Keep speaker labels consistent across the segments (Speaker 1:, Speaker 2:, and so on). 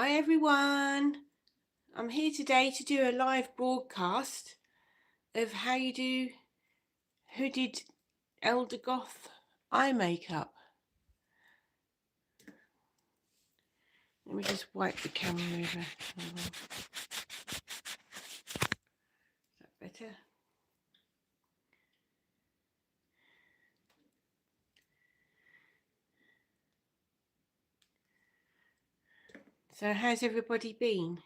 Speaker 1: Hi everyone, I'm here today to do a live broadcast of how you do hooded elder goth eye makeup. Let me just wipe the camera over. Is that better? So how's everybody been?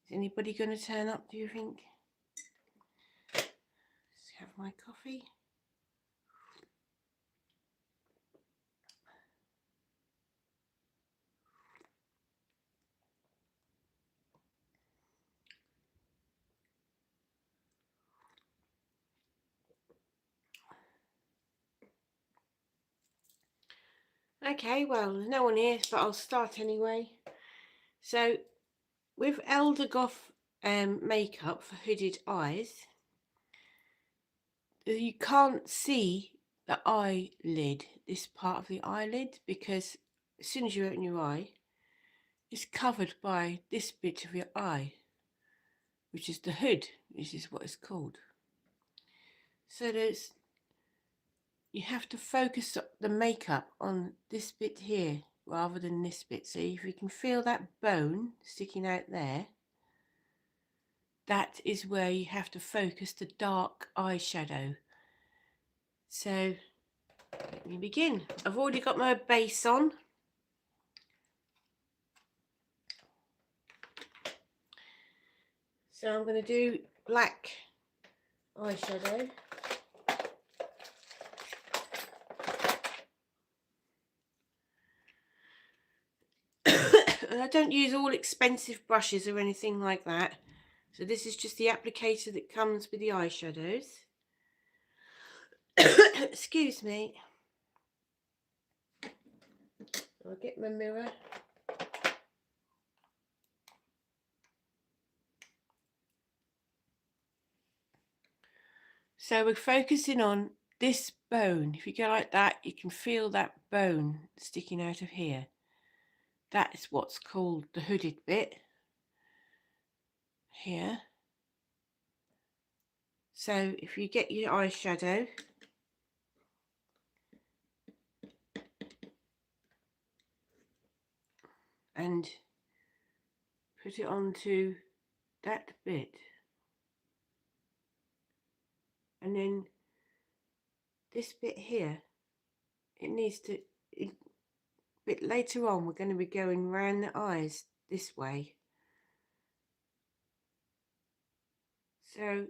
Speaker 1: Is anybody going to turn up, do you think? Let's have my coffee. Okay, well, there's no one here, but I'll start anyway. So, with elder goth makeup for hooded eyes, you can't see the eyelid, this part of the eyelid, because as soon as you open your eye, it's covered by this bit of your eye, which is the hood. This is what it's called. So you have to focus the makeup on this bit here rather than this bit. So if you can feel that bone sticking out there, that is where you have to focus the dark eyeshadow. So let me begin. I've already got my base on. So I'm going to do black eyeshadow. And I don't use all expensive brushes or anything like that. So this is just the applicator that comes with the eyeshadows. Excuse me. I'll get my mirror. So we're focusing on this bone. If you go like that, you can feel that bone sticking out of here. That is what's called the hooded bit here. So if you get your eyeshadow, and put it onto that bit, and then this bit here, it needs to, a bit later on we're going to be going round the eyes this way, so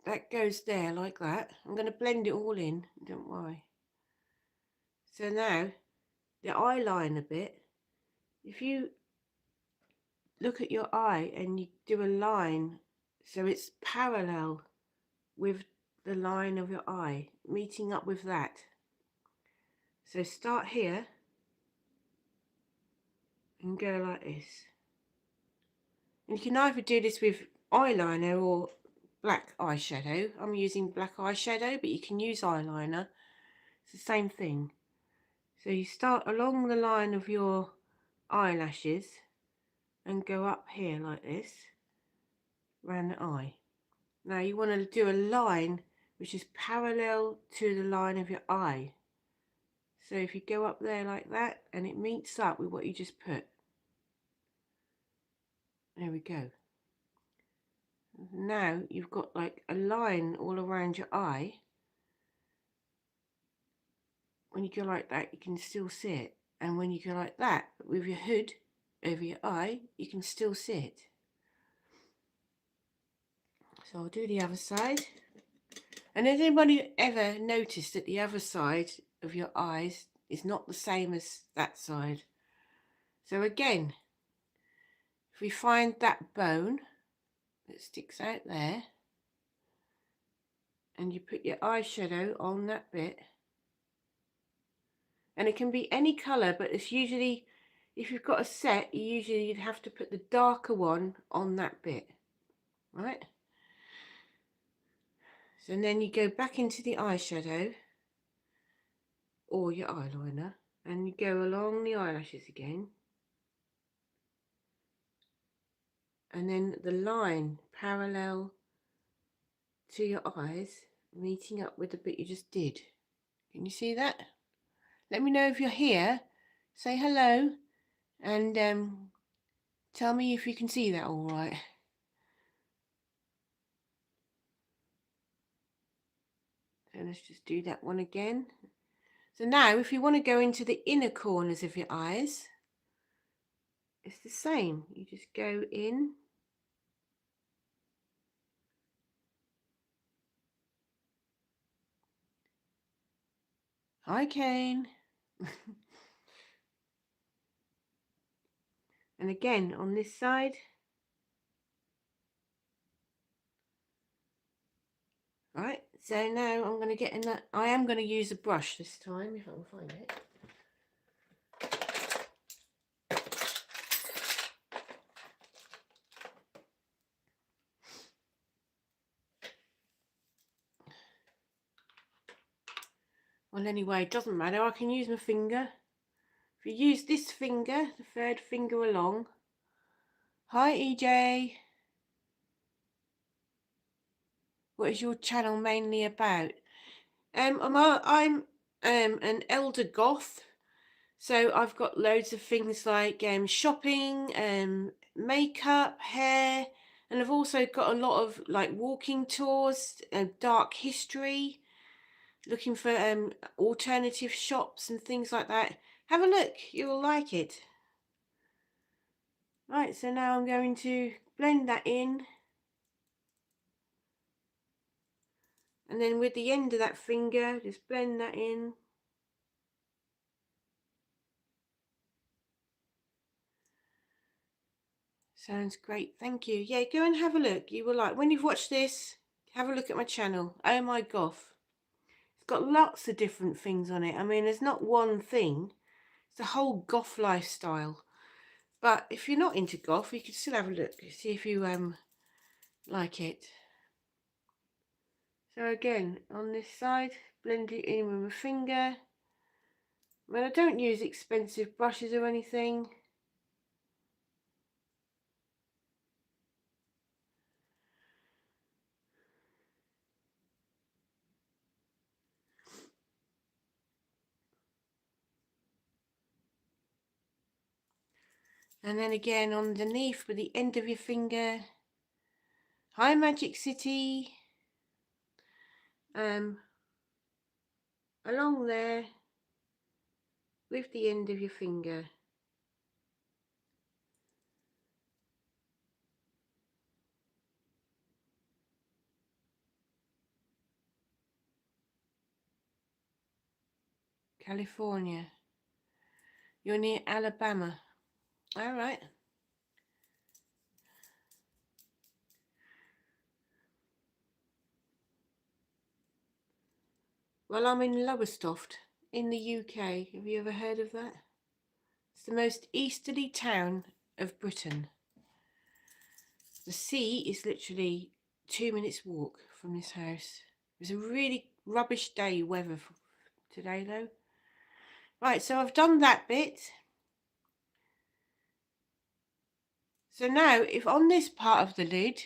Speaker 1: that goes there like that. I'm going to blend it all in, don't worry. So now the eyeliner bit, if you look at your eye and you do a line so it's parallel with the line of your eye, meeting up with that. So start here and go like this. And you can either do this with eyeliner or black eyeshadow. I'm using black eyeshadow, but you can use eyeliner. It's the same thing. So you start along the line of your eyelashes and go up here like this, around the eye. Now you want to do a line which is parallel to the line of your eye. So if you go up there like that and it meets up with what you just put. There we go. Now you've got like a line all around your eye. When you go like that, you can still see it. And when you go like that, with your hood over your eye, you can still see it. So I'll do the other side. And has anybody ever noticed that the other side of your eyes is not the same as that side? So again, if we find that bone that sticks out there, and you put your eyeshadow on that bit, and it can be any colour, but it's usually, if you've got a set, you'd have to put the darker one on that bit, right? So then you go back into the eyeshadow or your eyeliner and you go along the eyelashes again, and then the line parallel to your eyes meeting up with the bit you just did. Can you see that? Let me know if you're here. Say hello and tell me if you can see that all right. So let's just do that one again. So now if you want to go into the inner corners of your eyes, it's the same. You just go in. Hi, Kane. And again on this side. Right, so now I'm going to get in that. I am going to use a brush this time if I can find it. Well, anyway, it doesn't matter. I can use my finger. If you use this finger, the third finger along. Hi, EJ. What is your channel mainly about? I'm an elder goth, so I've got loads of things like shopping, makeup, hair, and I've also got a lot of like walking tours, dark history, looking for alternative shops and things like that. Have a look, you'll like it. Right, so now I'm going to blend that in. And then with the end of that finger, just blend that in. Sounds great, thank you. Yeah, go and have a look. You will like, when you've watched this, have a look at my channel. Oh My Goth. It's got lots of different things on it. I mean, there's not one thing. It's a whole goth lifestyle. But if you're not into goth, you can still have a look. See if you like it. So again, on this side, blend it in with my finger. I mean, I don't use expensive brushes or anything. And then again underneath with the end of your finger. Hi, Magic City. Along there with the end of your finger. California. You're near Alabama. All right. Well, I'm in Lowestoft in the UK. Have you ever heard of that? It's the most easterly town of Britain. The sea is literally 2 minutes walk from this house. It was a really rubbish day weather today though. Right, so I've done that bit. So now if on this part of the lid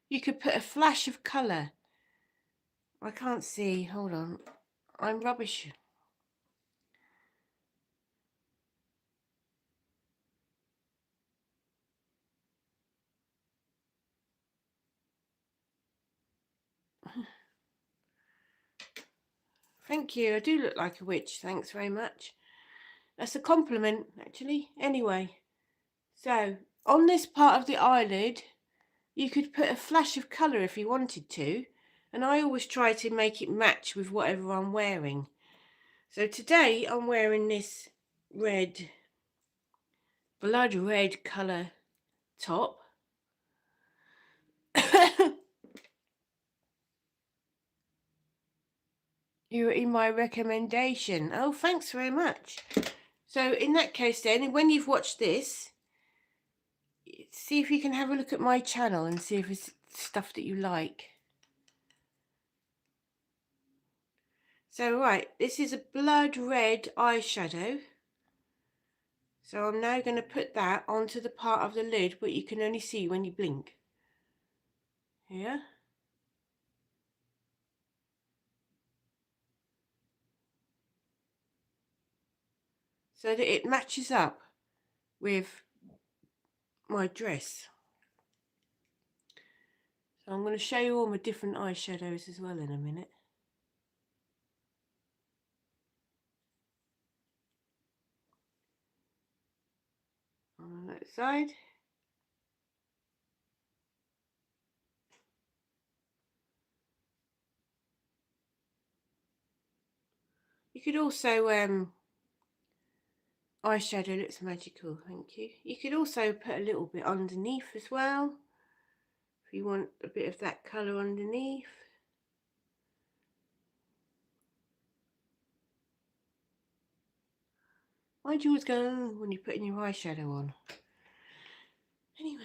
Speaker 1: you could put a flash of colour. I can't see, hold on. I'm rubbish. Thank you, I do look like a witch, thanks very much. That's a compliment, actually. Anyway, so on this part of the eyelid, you could put a flash of colour if you wanted to, and I always try to make it match with whatever I'm wearing. So today I'm wearing this red, blood red colour top. You're in my recommendation. Oh, thanks very much. So in that case then, when you've watched this, see if you can have a look at my channel and see if it's stuff that you like. So right, this is a blood red eyeshadow. So I'm now going to put that onto the part of the lid what you can only see when you blink. Here. So that it matches up with my dress. So I'm going to show you all my different eyeshadows as well in a minute. On that side. You could also eyeshadow looks magical, thank you. You could also put a little bit underneath as well, if you want a bit of that colour underneath. Why'd you always go when you're putting your eyeshadow on? Anyway,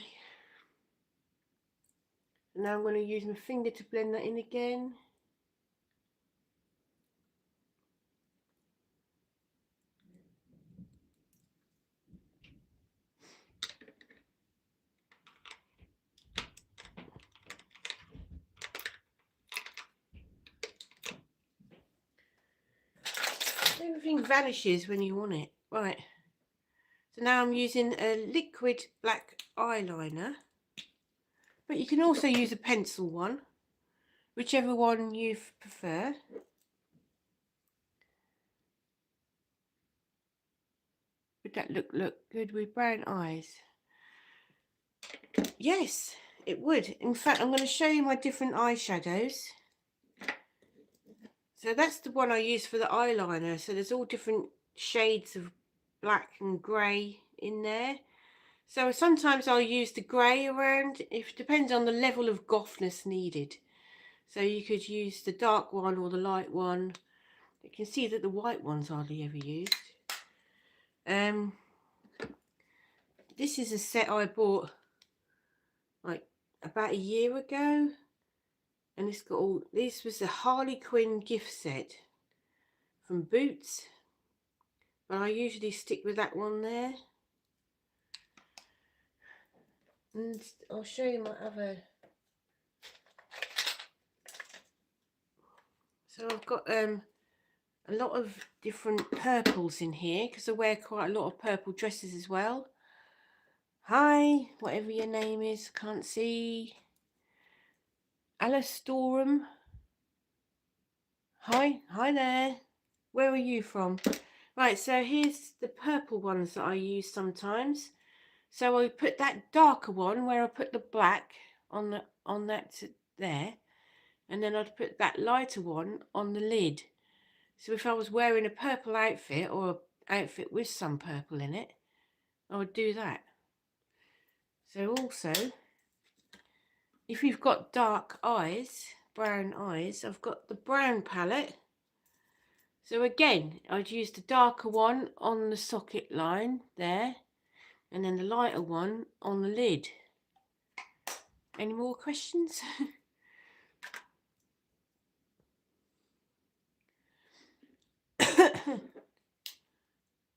Speaker 1: now I'm going to use my finger to blend that in again. Everything vanishes when you want it. Right, so now I'm using a liquid black eyeliner, but you can also use a pencil one, whichever one you prefer. Would that look good with brown eyes? Yes, it would. In fact, I'm going to show you my different eyeshadows. So that's the one I use for the eyeliner. So there's all different shades of black and grey in there. So sometimes I'll use the grey around, it depends on the level of gothness needed. So you could use the dark one or the light one. You can see that the white one's hardly ever used. This is a set I bought like about a year ago, and it's got all, this was a Harley Quinn gift set from Boots, but I usually stick with that one there. And I'll show you my other. So I've got a lot of different purples in here because I wear quite a lot of purple dresses as well. Hi, whatever your name is, can't see. Alistorum. Hi there. Where are you from? Right, so here's the purple ones that I use sometimes. So I put that darker one where I put the black on that there, and then I'd put that lighter one on the lid. So if I was wearing a purple outfit or an outfit with some purple in it, I would do that. So also, if you've got dark eyes, brown eyes, I've got the brown palette. So again, I'd use the darker one on the socket line there, and then the lighter one on the lid. Any more questions?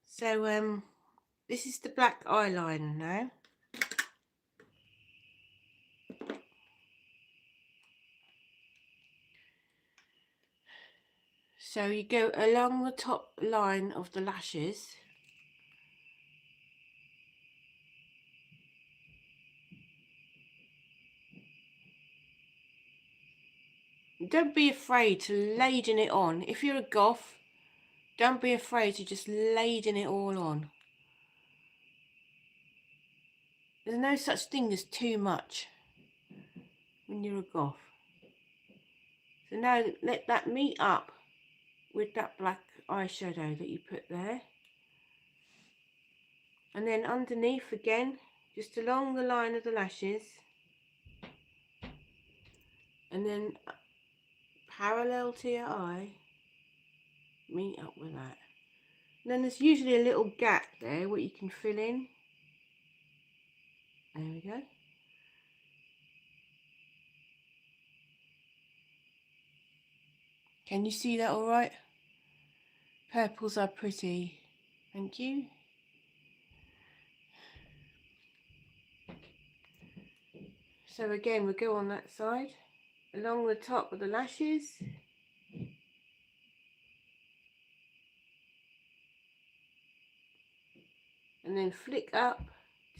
Speaker 1: So this is the black eyeliner now. So you go along the top line of the lashes. Don't be afraid to laden it on. If you're a goth, don't be afraid to just laden it all on. There's no such thing as too much when you're a goth. So now let that meet up with that black eyeshadow that you put there. And then underneath again, just along the line of the lashes. And then parallel to your eye, meet up with that. And then there's usually a little gap there what you can fill in. There we go. Can you see that all right? Purples are pretty. Thank you. So again, we'll go on that side, along the top of the lashes. And then flick up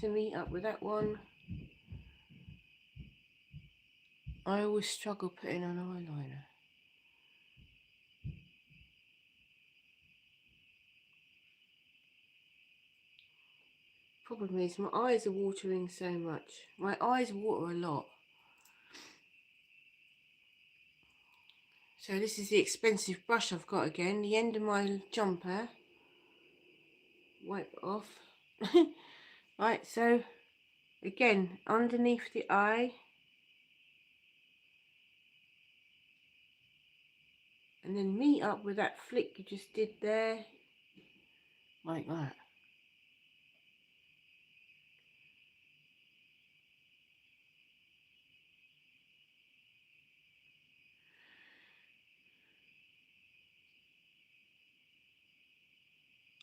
Speaker 1: to meet up with that one. I always struggle putting on eyeliner. Problem is my eyes are watering so much. My eyes water a lot. So this is the expensive brush I've got again. The end of my jumper. Wipe it off. Right, so again, underneath the eye. And then meet up with that flick you just did there. Like that.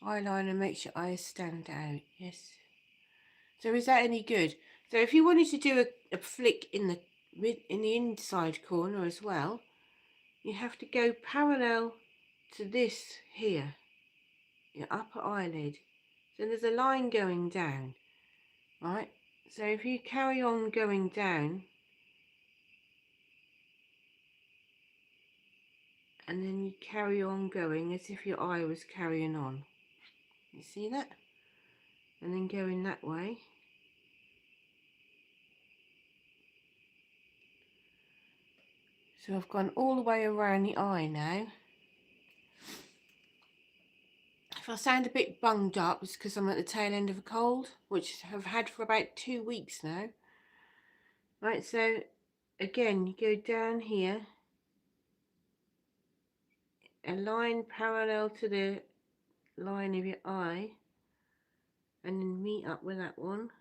Speaker 1: Eyeliner makes your eyes stand out, yes. So is that any good? So if you wanted to do a flick in the inside corner as well, you have to go parallel to this here, your upper eyelid. So there's a line going down, right? So if you carry on going down, and then you carry on going as if your eye was carrying on. You see that? And then going that way. So I've gone all the way around the eye now. If I sound a bit bunged up, it's because I'm at the tail end of a cold, which I've had for about 2 weeks now. Right, so again, you go down here, a line parallel to the line of your eye, and then meet up with that one.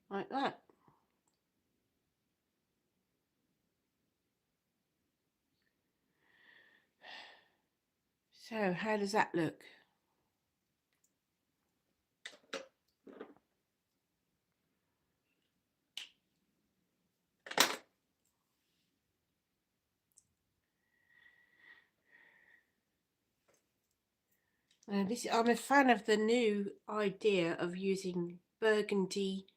Speaker 1: Like that. So, how does that look? I'm a fan of the new idea of using burgundy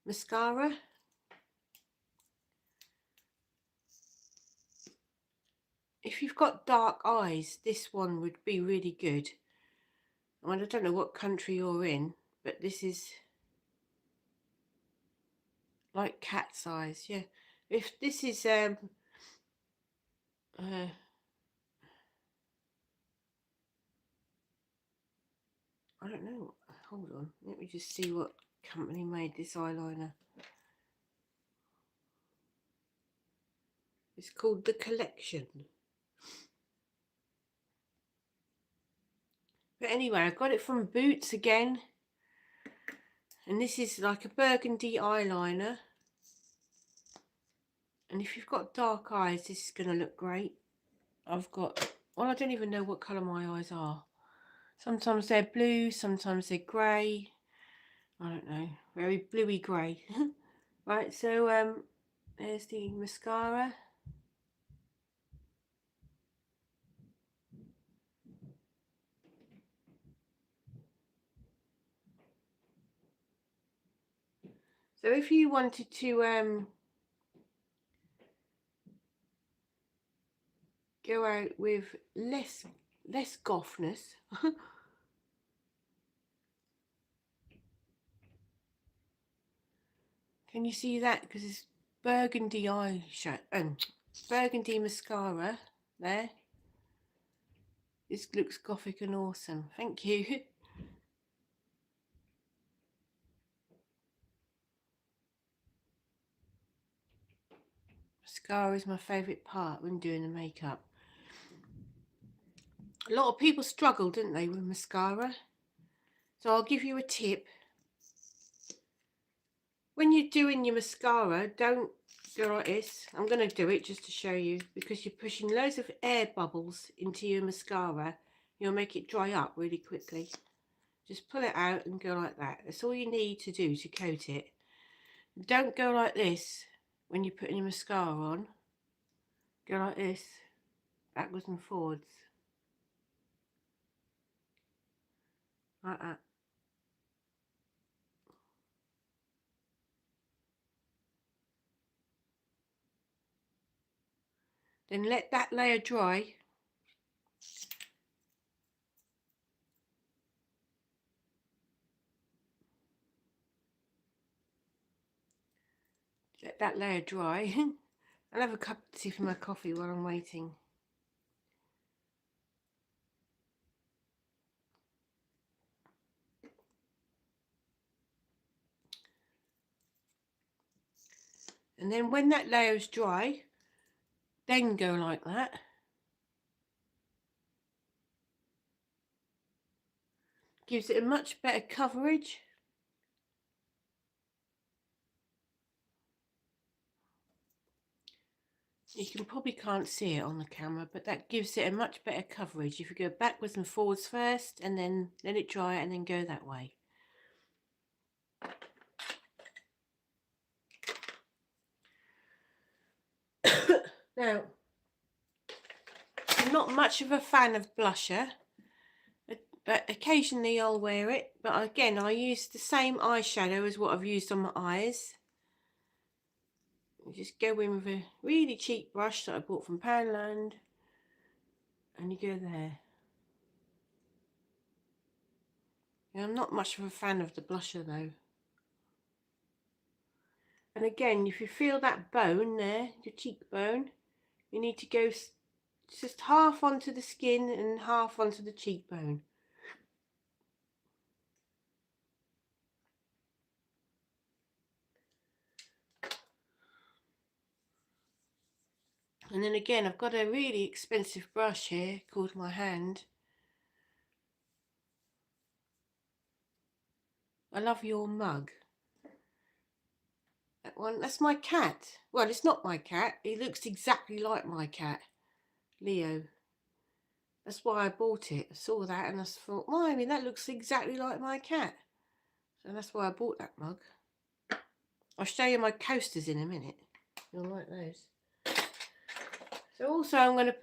Speaker 1: mascara. If you've got dark eyes, this one would be really good. I mean, I don't know what country you're in, but this is like cat's eyes, yeah. If this is I don't know. Hold on, let me just see what company made this eyeliner. It's called The Collection. But anyway, I got it from Boots again. And this is like a burgundy eyeliner. And if you've got dark eyes, this is going to look great. I've got, well, I don't even know what colour my eyes are. Sometimes they're blue, sometimes they're grey. I don't know, very bluey grey. Right, so there's the mascara. So if you wanted to go out with less gothness, can you see that? Because it's burgundy eyeshadow, burgundy mascara there. This looks gothic and awesome. Thank you. Mascara is my favourite part when doing the makeup. A lot of people struggle, don't they, with mascara? So I'll give you a tip. When you're doing your mascara, don't go like this. I'm going to do it just to show you, because you're pushing loads of air bubbles into your mascara. You'll make it dry up really quickly. Just pull it out and go like that. That's all you need to do to coat it. Don't go like this when you're putting your mascara on. Go like this, backwards and forwards. Like that. Then let that layer dry. Let that layer dry. I'll have a cup of tea for my coffee while I'm waiting. And then when that layer is dry, then go like that. Gives it a much better coverage. You can probably can't see it on the camera, but that gives it a much better coverage. If you go backwards and forwards first, and then let it dry, and then go that way. Now, I'm not much of a fan of blusher, but occasionally I'll wear it. But again, I use the same eyeshadow as what I've used on my eyes. You just go in with a really cheap brush that I bought from Poundland, and you go there. Now, I'm not much of a fan of the blusher though. And again, if you feel that bone there, your cheekbone, you need to go just half onto the skin and half onto the cheekbone. And then again, I've got a really expensive brush here called my hand. I love your mug. That one, that's my cat. Well, it's not my cat. He looks exactly like my cat, Leo. That's why I bought it. I saw that and I thought, well, I mean, that looks exactly like my cat. So that's why I bought that mug. I'll show you my coasters in a minute. You'll like those. So also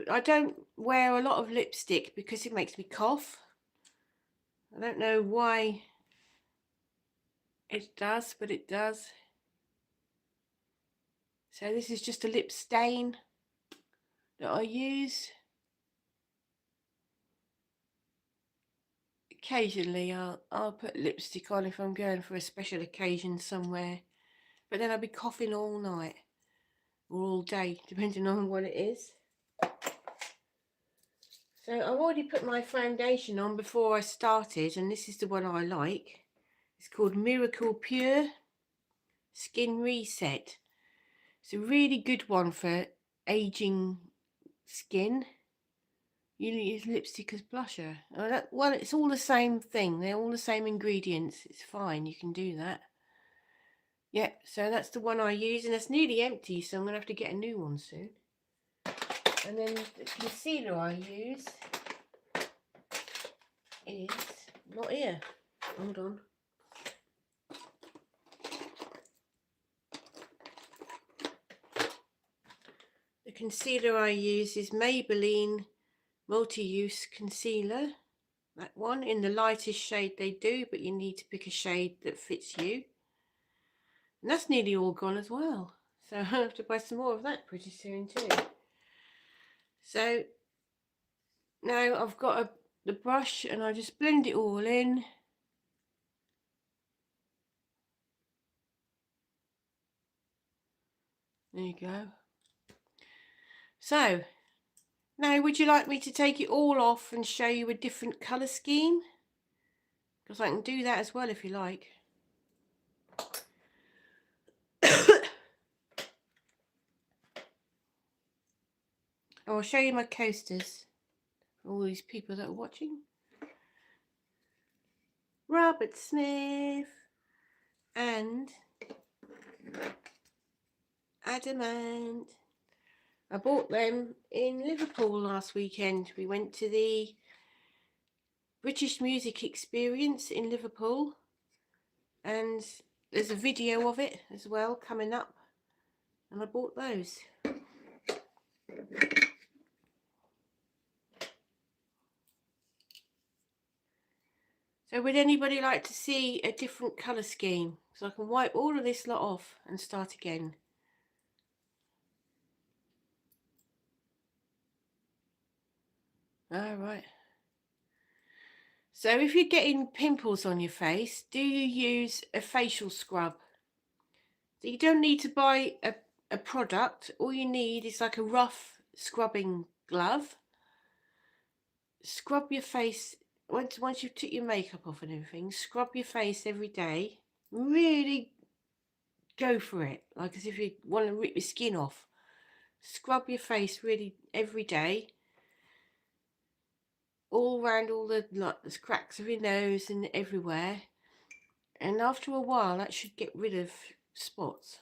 Speaker 1: I don't wear a lot of lipstick because it makes me cough. I don't know why it does, but it does. So this is just a lip stain that I use. Occasionally I'll put lipstick on if I'm going for a special occasion somewhere. But then I'll be coughing all night or all day, depending on what it is. So I've already put my foundation on before I started, and this is the one I like. It's called Miracle Pure Skin Reset. It's a really good one for aging skin. You use lipstick as blusher. Well, it's all the same thing. They're all the same ingredients. It's fine. You can do that. Yeah, so that's the one I use, and it's nearly empty, so I'm going to have to get a new one soon. And then the concealer I use is not here. Hold on. The concealer I use is Maybelline Multi-Use Concealer. That one in the lightest shade they do, but you need to pick a shade that fits you. And that's nearly all gone as well. So I'll have to buy some more of that pretty soon too. So now I've got the brush and I just blend it all in. There you go. So now would you like me to take it all off and show you a different colour scheme? Because I can do that as well if you like. I'll show you my coasters for all these people that are watching. Robert Smith and Adamant. I bought them in Liverpool last weekend. We went to the British Music Experience in Liverpool, and there's a video of it as well coming up, and I bought those. So would anybody like to see a different colour scheme? So I can wipe all of this lot off and start again. All right. So if you're getting pimples on your face, do you use a facial scrub? So you don't need to buy a product. All you need is like a rough scrubbing glove. Scrub your face once you've took your makeup off and everything. Scrub your face every day. Really go for it, like as if you want to rip your skin off. Scrub your face really every day, all around all the cracks of your nose and everywhere. And after a while, that should get rid of spots.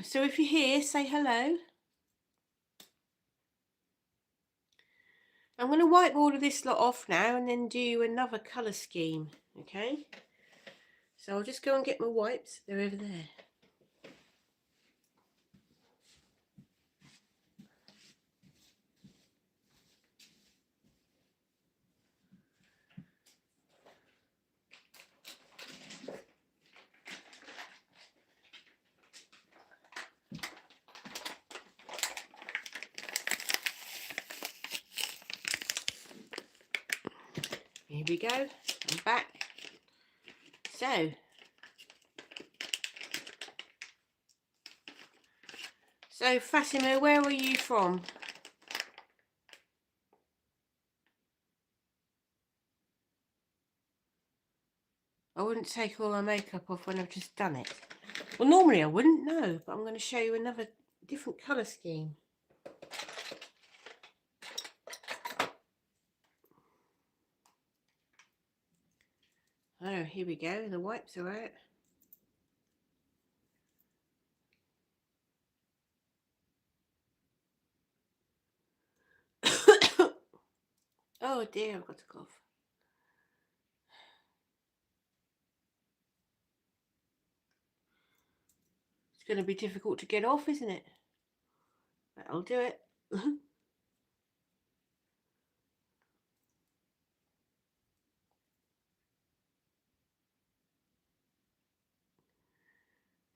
Speaker 1: So if you're here, say hello. I'm going to wipe all of this lot off now and then do another colour scheme, okay? So I'll just go and get my wipes. They're over there. Here we go. I'm back. So Fatima, where are you from? I wouldn't take all my makeup off when I've just done it. Well, normally I wouldn't, no, but I'm going to show you another different colour scheme. Oh, here we go. The wipes are out. Oh dear, I've got to cough. It's going to be difficult to get off, isn't it? But I'll do it.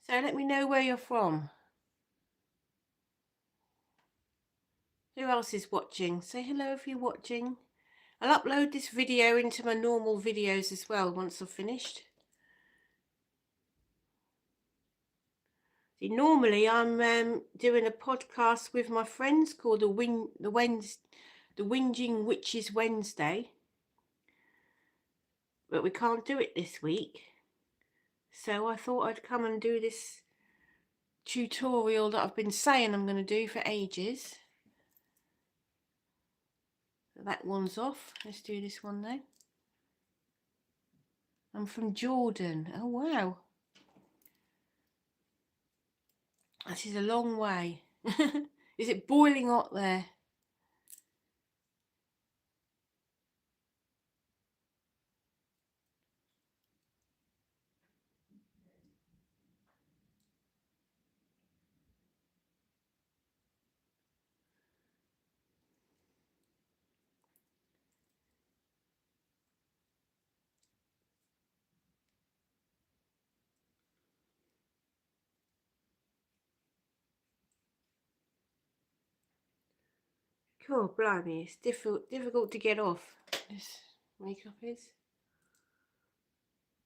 Speaker 1: So let me know where you're from. Who else is watching? Say hello if you're watching. I'll upload this video into my normal videos as well once I've finished. See, normally I'm doing a podcast with my friends called the Whinging Witches Wednesday, but we can't do it this week. So I thought I'd come and do this tutorial that I've been saying I'm going to do for ages. That one's off. Let's do this one though. I'm from Jordan. Oh wow. This is a long way. Is it boiling hot there? Cool, blimey, it's difficult to get off. This makeup is.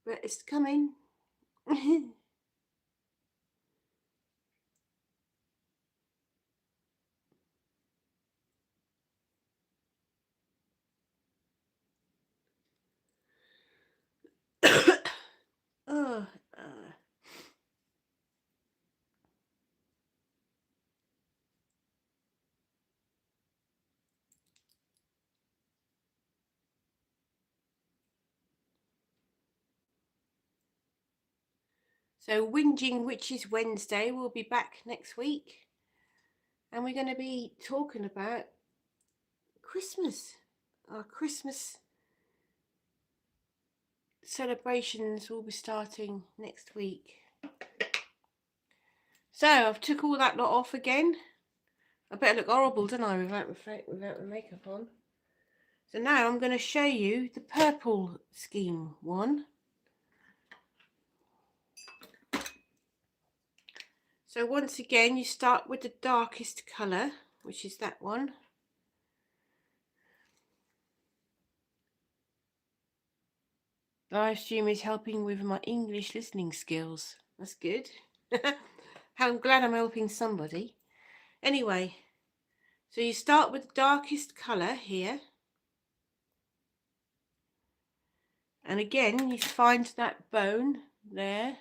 Speaker 1: But it's coming. So Whinging Witches Wednesday will be back next week, and we're going to be talking about Christmas. Our Christmas celebrations will be starting next week. So I've took all that lot off again. I better look horrible, don't I, without the makeup on. So now I'm going to show you the purple scheme one. So once again, you start with the darkest colour, which is that one. Live stream is helping with my English listening skills. That's good. I'm glad I'm helping somebody. Anyway, so you start with the darkest colour here. And again, you find that bone there.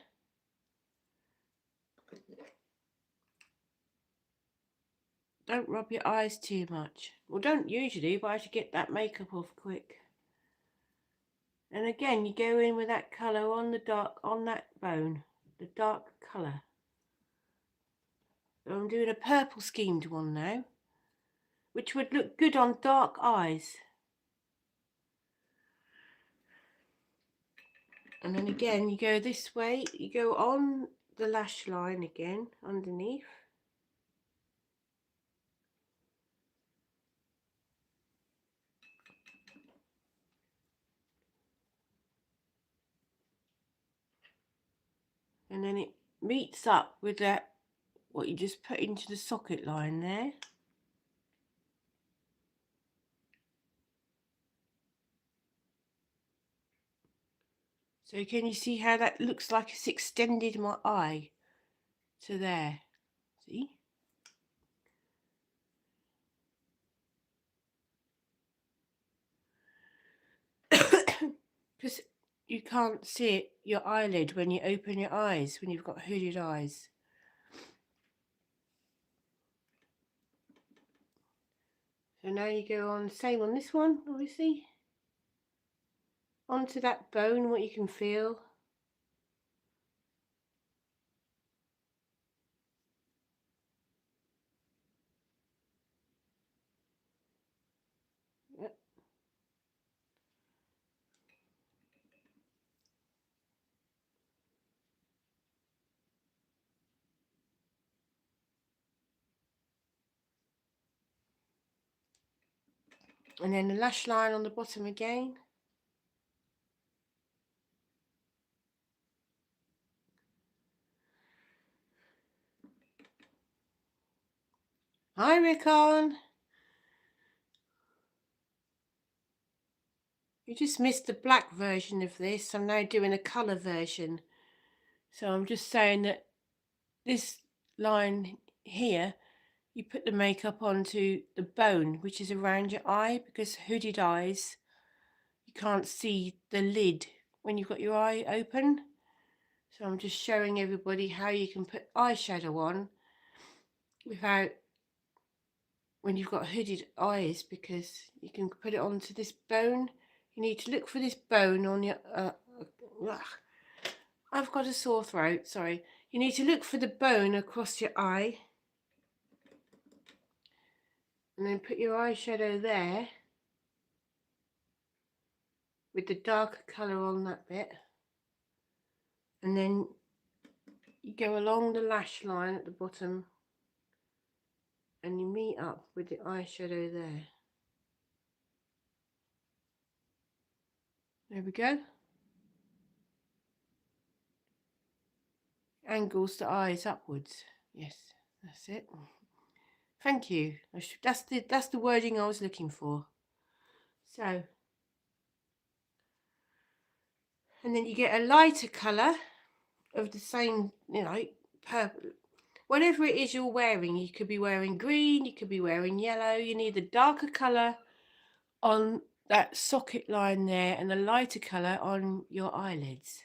Speaker 1: Don't rub your eyes too much. Well, don't usually, but I should get that makeup off quick. And again, you go in with that colour on the dark, on that bone, the dark colour. So I'm doing a purple schemed one now, which would look good on dark eyes. And then again, you go this way, you go on the lash line again, underneath. And then it meets up with that, what you just put into the socket line there. So can you see how that looks like it's extended my eye to there? See? Because you can't see it, your eyelid, when you open your eyes, when you've got hooded eyes. So now you go on, same on this one, obviously. Onto that bone, what you can feel. Yep. And then the lash line on the bottom again. Hi, Rickon. You just missed the black version of this. I'm now doing a colour version. So I'm just saying that this line here, you put the makeup onto the bone, which is around your eye, because hooded eyes, you can't see the lid when you've got your eye open. So I'm just showing everybody how you can put eyeshadow on without, when you've got hooded eyes, because you can put it onto this bone. You need to look for this bone on your I've got a sore throat, sorry. You need to look for the bone across your eye and then put your eyeshadow there with the darker colour on that bit, and then you go along the lash line at the bottom and you meet up with the eyeshadow there. There we go. Angles the eyes upwards. Yes, that's it. Thank you. That's the wording I was looking for. So, and then you get a lighter colour of the same, you know, purple. Whatever it is you're wearing, you could be wearing green, you could be wearing yellow. You need the darker colour on that socket line there and the lighter colour on your eyelids.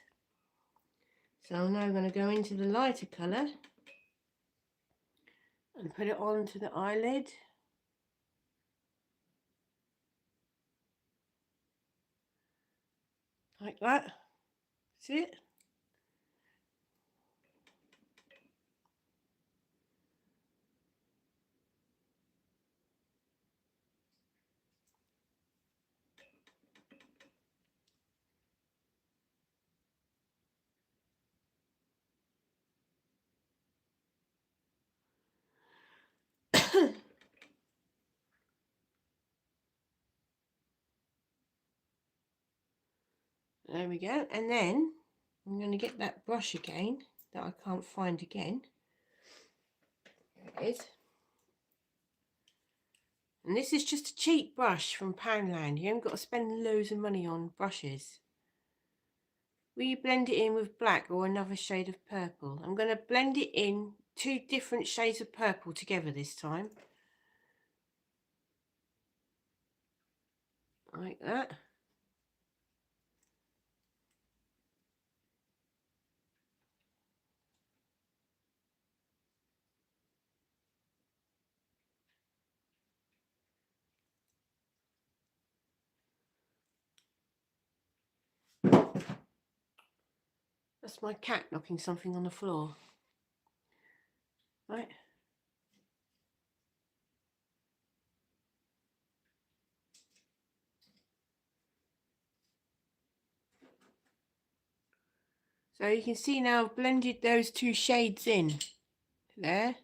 Speaker 1: So I'm now going to go into the lighter colour and put it onto the eyelid. Like that. See it? There we go. And then I'm going to get that brush again that I can't find again. There it is. And this is just a cheap brush from Poundland. You haven't got to spend loads of money on brushes. Will you blend it in with black or another shade of purple? I'm going to blend it in 2 different shades of purple together this time. Like that. That's my cat knocking something on the floor. Right. So you can see now I've blended those 2 shades in. There.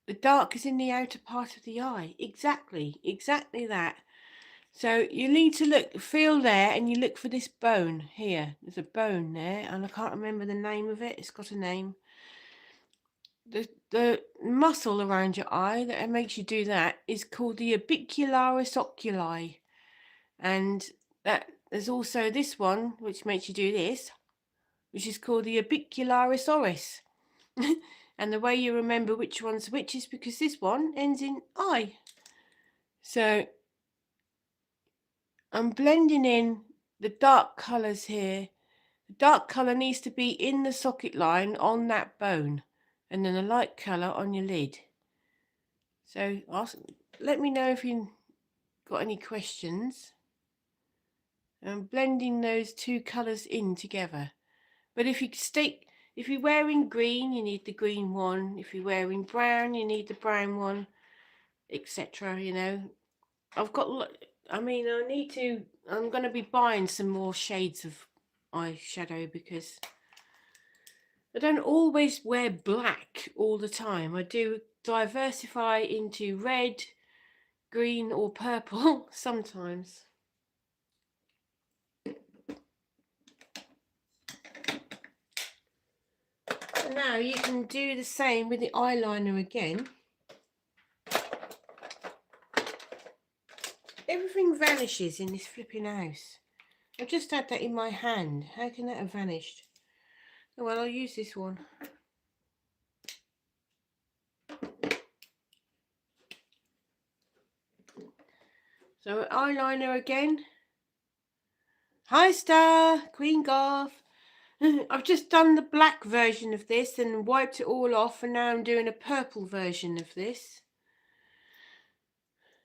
Speaker 1: The dark is in the outer part of the eye. Exactly that. So you need to feel there, and you look for this bone here. There's a bone there, and I can't remember the name of it. It's got a name. The muscle around your eye that makes you do that is called the orbicularis oculi, and that there's also this one which makes you do this, which is called the orbicularis oris. And the way you remember which one's which is because this one ends in I. So I'm blending in the dark colours here. The dark colour needs to be in the socket line on that bone, and then the light colour on your lid. So let me know if you got any questions. I'm blending those 2 colours in together. But if you're wearing green, you need the green one. If you're wearing brown, you need the brown one, etc. You know, I'm going to be buying some more shades of eyeshadow because I don't always wear black all the time. I do diversify into red, green or purple sometimes. And now you can do the same with the eyeliner again. Everything vanishes in this flipping house. I just had that in my hand. How can that have vanished? Oh well, I'll use this one. So eyeliner again. Hi Star, Queen Goth. I've just done the black version of this and wiped it all off, and now I'm doing a purple version of this.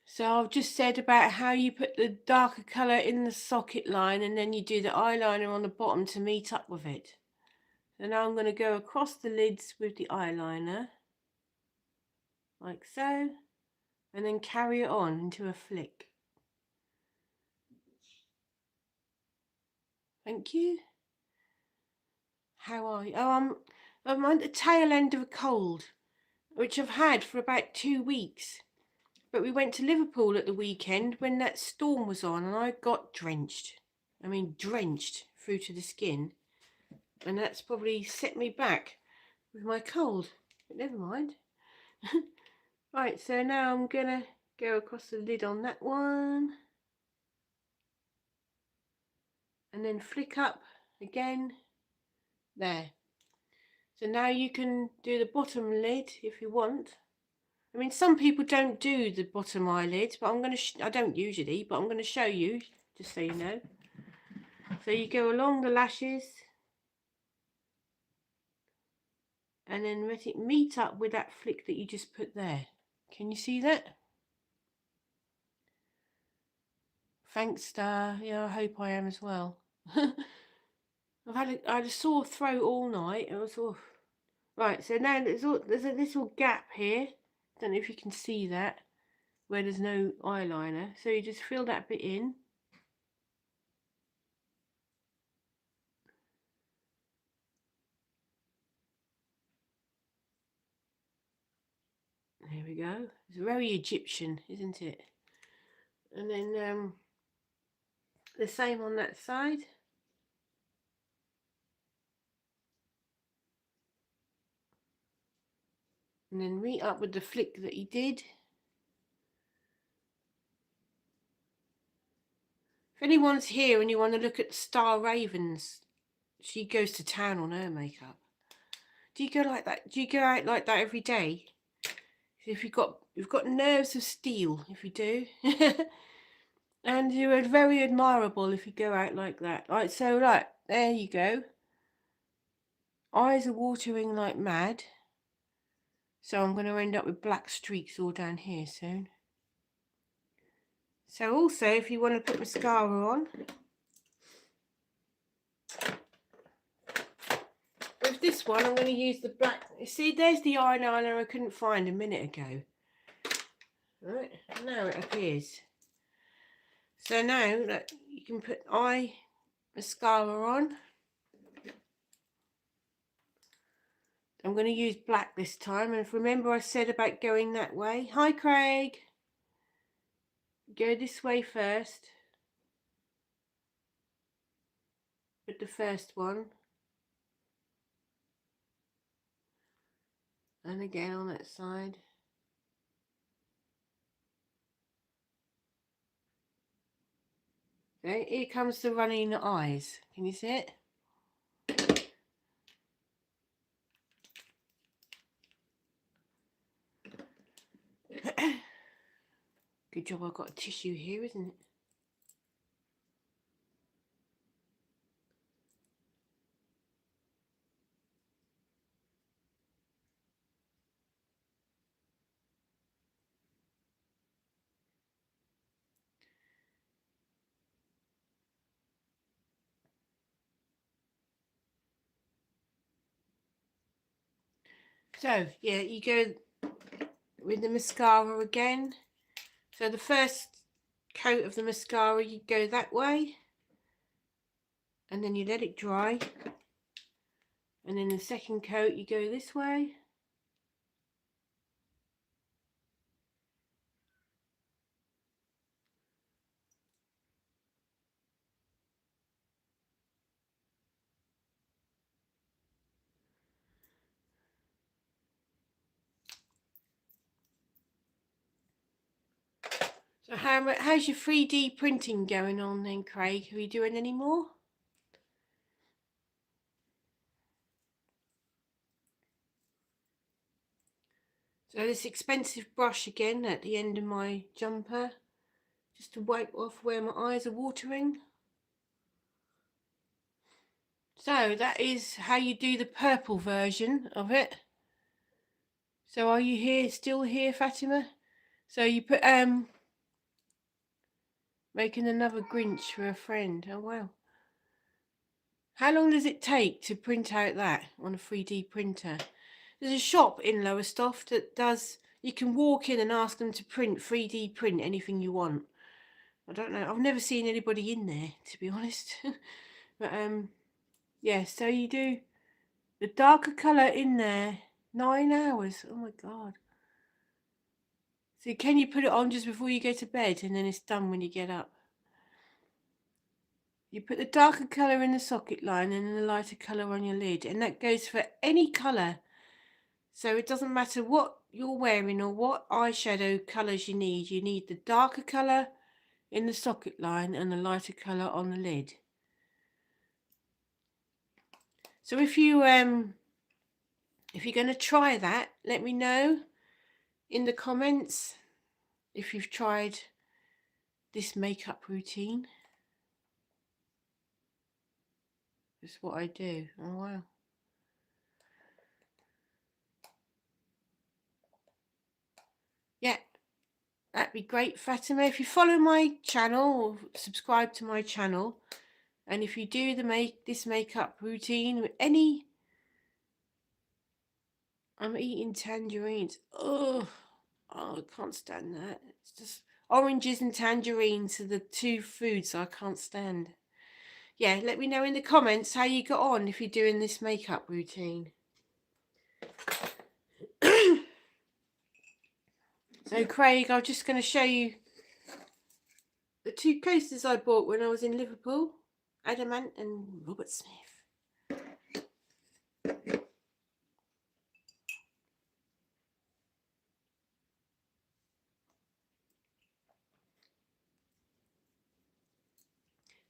Speaker 1: So I've just said about how you put the darker colour in the socket line and then you do the eyeliner on the bottom to meet up with it. So now I'm going to go across the lids with the eyeliner, like so, and then carry it on into a flick. Thank you. How are you? Oh, I'm on the tail end of a cold, which I've had for about 2 weeks. But we went to Liverpool at the weekend when that storm was on, and I got drenched. I mean, drenched through to the skin. And that's probably set me back with my cold. But never mind. Right, so now I'm going to go across the lid on that one. And then flick up again. There. So now you can do the bottom lid if you want. I mean, some people don't do the bottom eyelid, but I don't usually, but I'm going to show you, just so you know. So you go along the lashes and then let it meet up with that flick that you just put there. Can you see that? Thanks, Star. Yeah, I hope I am as well. I had a sore throat all night. It was all... Right, so now there's a little gap here. Don't know if you can see that, where there's no eyeliner. So you just fill that bit in. There we go. It's very Egyptian, isn't it? And then The same on that side. And then meet up with the flick that he did. If anyone's here and you want to look at Star Ravens, she goes to town on her makeup. Do you go like that? Do you go out like that every day? If you've got nerves of steel, if you do. And you are very admirable if you go out like that. Right, so right, there you go. Eyes are watering like mad. So I'm going to end up with black streaks all down here soon. So also, if you want to put mascara on, with this one I'm going to use the black. See, there's the eyeliner I couldn't find a minute ago. Right, now it appears. So now look, you can put eye mascara on. I'm going to use black this time, and if remember I said about going that way. Hi Craig. Go this way first. With the first one. And again on that side. Okay, here comes the running eyes. Can you see it? Good job I've got a tissue here, isn't it? So, yeah, you go with the mascara again. So the first coat of the mascara, you go that way. And then you let it dry. And then the second coat, you go this way. So how's your 3D printing going on then, Craig? Are you doing any more? So this expensive brush again at the end of my jumper, just to wipe off where my eyes are watering. So that is how you do the purple version of it. So are you here, still here, Fatima? So you put making another Grinch for a friend. Oh wow. How long does it take to print out that on a 3D printer? There's a shop in Lowestoft that does, you can walk in and ask them to 3D print anything you want. I don't know, I've never seen anybody in there, to be honest. But yeah, so you do the darker colour in there, 9 hours. Oh my god. So can you put it on just before you go to bed and then it's done when you get up? You put the darker colour in the socket line and then the lighter colour on your lid, and that goes for any colour. So it doesn't matter what you're wearing or what eyeshadow colours you need the darker colour in the socket line and the lighter colour on the lid. So if you're going to try that, let me know in the comments if you've tried this makeup routine. That's what I do. Oh wow. Yeah, that'd be great, Fatima. If you follow my channel or subscribe to my channel, and if you do this makeup routine with any, I'm eating tangerines. Oh, I can't stand that. It's just oranges and tangerines are the two foods I can't stand. Yeah, let me know in the comments how you got on if you're doing this makeup routine. So Craig, I'm just going to show you the two coasters I bought when I was in Liverpool, Adamant and Robert Smith.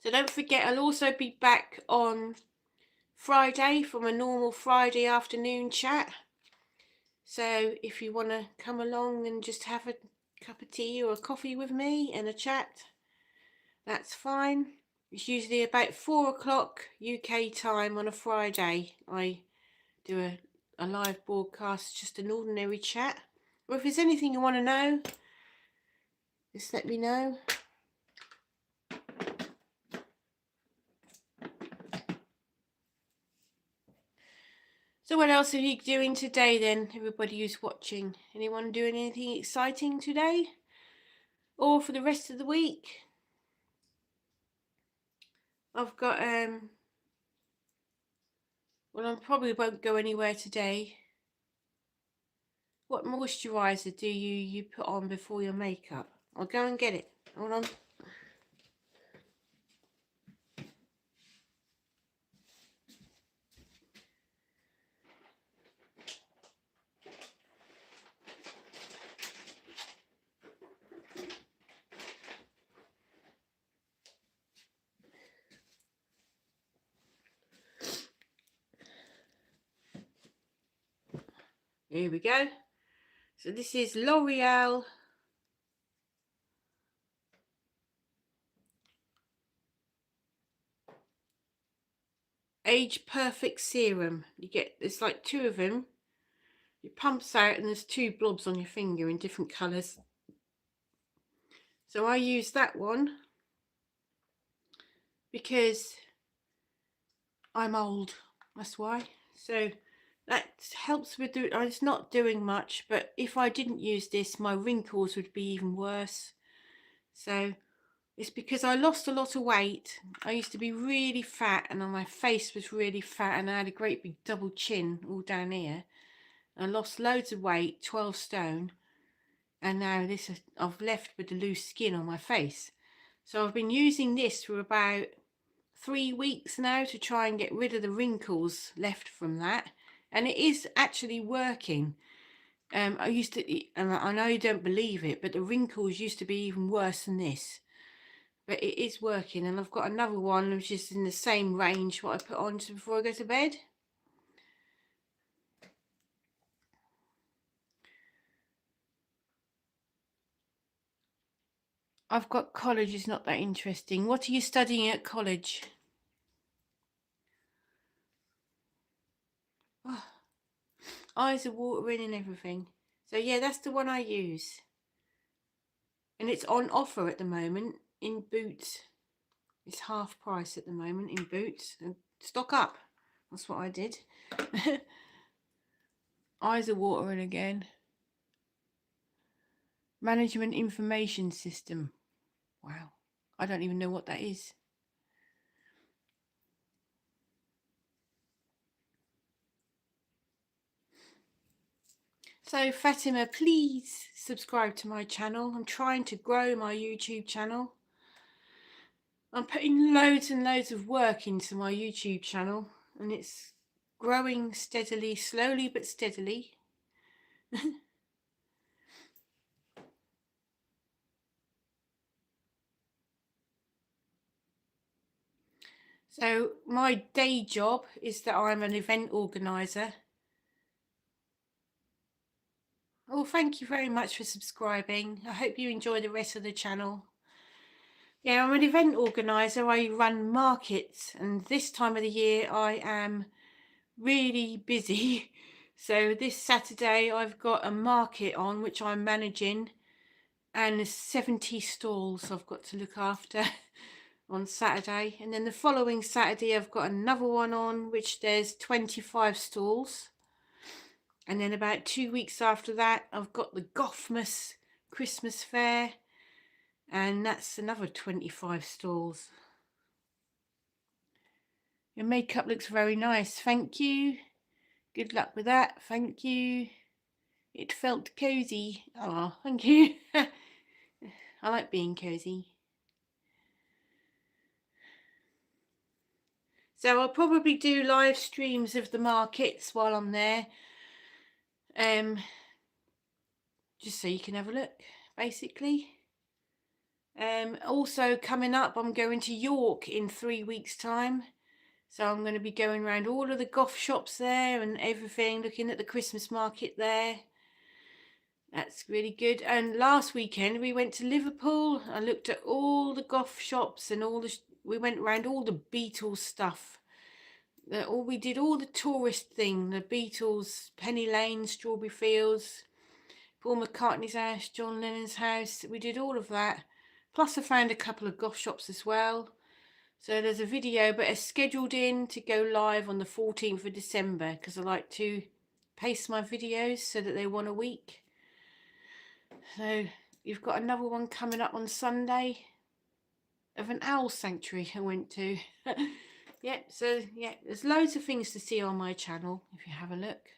Speaker 1: So don't forget, I'll also be back on Friday from a normal Friday afternoon chat. So if you want to come along and just have a cup of tea or a coffee with me and a chat, that's fine. It's usually about 4 o'clock UK time on a Friday. I do a live broadcast, just an ordinary chat. Or if there's anything you want to know, just let me know. So what else are you doing today then, everybody who's watching? Anyone doing anything exciting today? Or for the rest of the week? I've got, well, I probably won't go anywhere today. What moisturiser do you put on before your makeup? I'll go and get it. Hold on. Here we go. So this is L'Oreal Age Perfect Serum. There's like two of them. It pumps out and there's two blobs on your finger in different colours. So I use that one because I'm old. That's why. So that helps with it's not doing much, but if I didn't use this, my wrinkles would be even worse. So it's because I lost a lot of weight. I used to be really fat and my face was really fat and I had a great big double chin all down here. I lost loads of weight, 12 stone, and now I've left with the loose skin on my face. So I've been using this for about 3 weeks now to try and get rid of the wrinkles left from that, and it is actually working. I used to, and I know you don't believe it, but the wrinkles used to be even worse than this. But it is working, and I've got another one which is in the same range what I put on before I go to bed. I've got college is not that interesting. What are you studying at college? Oh, eyes are watering and everything. So yeah, that's the one I use. And it's on offer at the moment in Boots. It's half price at the moment in Boots. And stock up. That's what I did. Eyes are watering again. Management Information System. Wow. I don't even know what that is. So Fatima, please subscribe to my channel. I'm trying to grow my YouTube channel. I'm putting loads and loads of work into my YouTube channel and it's growing steadily, slowly but steadily. So my day job is that I'm an event organizer. Oh, thank you very much for subscribing. I hope you enjoy the rest of the channel. Yeah, I'm an event organizer. I run markets, and this time of the year I am really busy. So this Saturday I've got a market on which I'm managing, and there's 70 stalls I've got to look after on Saturday. And then the following Saturday I've got another one on which there's 25 stalls. And then about 2 weeks after that I've got the Gothmas Christmas fair, and that's another 25 stalls. Your makeup looks very nice, thank you. Good luck with that, thank you. It felt cozy. Oh, thank you. I like being cozy. So I'll probably do live streams of the markets while I'm there. Just so you can have a look, basically. Also coming up, I'm going to York in 3 weeks' time. So I'm going to be going around all of the Goth shops there and everything, looking at the Christmas market there. That's really good. And last weekend we went to Liverpool. I looked at all the Goth shops and we went around all the Beatles stuff. We did all the tourist thing, the Beatles, Penny Lane, Strawberry Fields, Paul McCartney's house, John Lennon's house. We did all of that. Plus I found a couple of Goth shops as well. So there's a video, but it's scheduled in to go live on the 14th of December because I like to pace my videos so that they're one a week. So you've got another one coming up on Sunday of an owl sanctuary I went to. So there's loads of things to see on my channel if you have a look.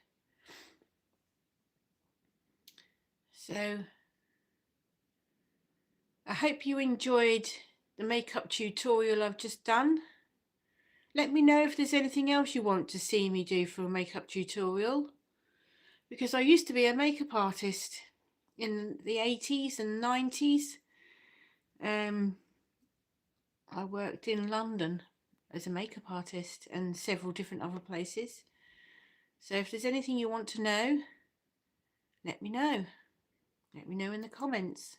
Speaker 1: So I hope you enjoyed the makeup tutorial I've just done. Let me know if there's anything else you want to see me do for a makeup tutorial, because I used to be a makeup artist in the 80s and 90s. I worked in London as a makeup artist and several different other places. So if there's anything you want to know, let me know. Let me know in the comments.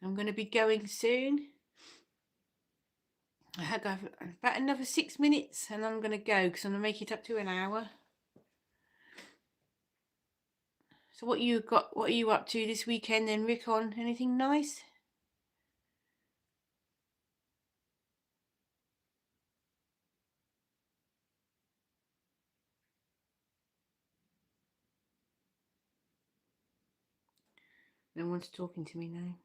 Speaker 1: I'm going to be going soon. I have about another 6 minutes and I'm going to go because I'm going to make it up to an hour. So what are you up to this weekend then, Rickon? Anything nice? No one's talking to me now.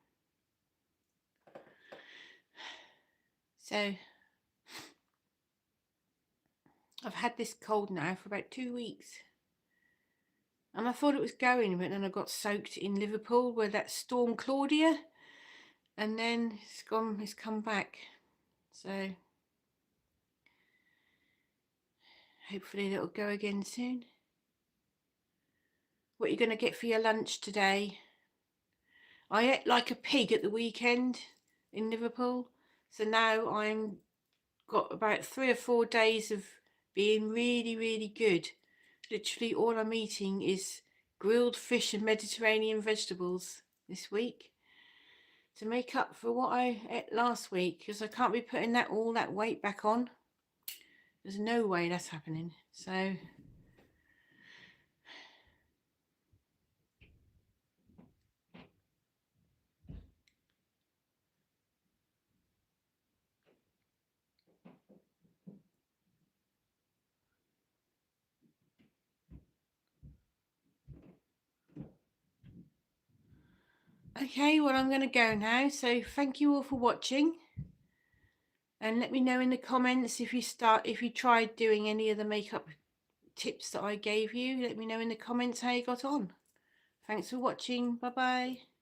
Speaker 1: So I've had this cold now for about 2 weeks. And I thought it was going, but then I got soaked in Liverpool with that storm Claudia. And then it's come back. So hopefully it'll go again soon. What are you going to get for your lunch today? I ate like a pig at the weekend in Liverpool. So now I'm got about 3 or 4 days of being really, really good. Literally all I'm eating is grilled fish and Mediterranean vegetables this week to make up for what I ate last week, because I can't be putting all that weight back on. There's no way that's happening. So okay, well, I'm going to go now. So thank you all for watching. And let me know in the comments if you tried doing any of the makeup tips that I gave you. Let me know in the comments how you got on. Thanks for watching. Bye bye.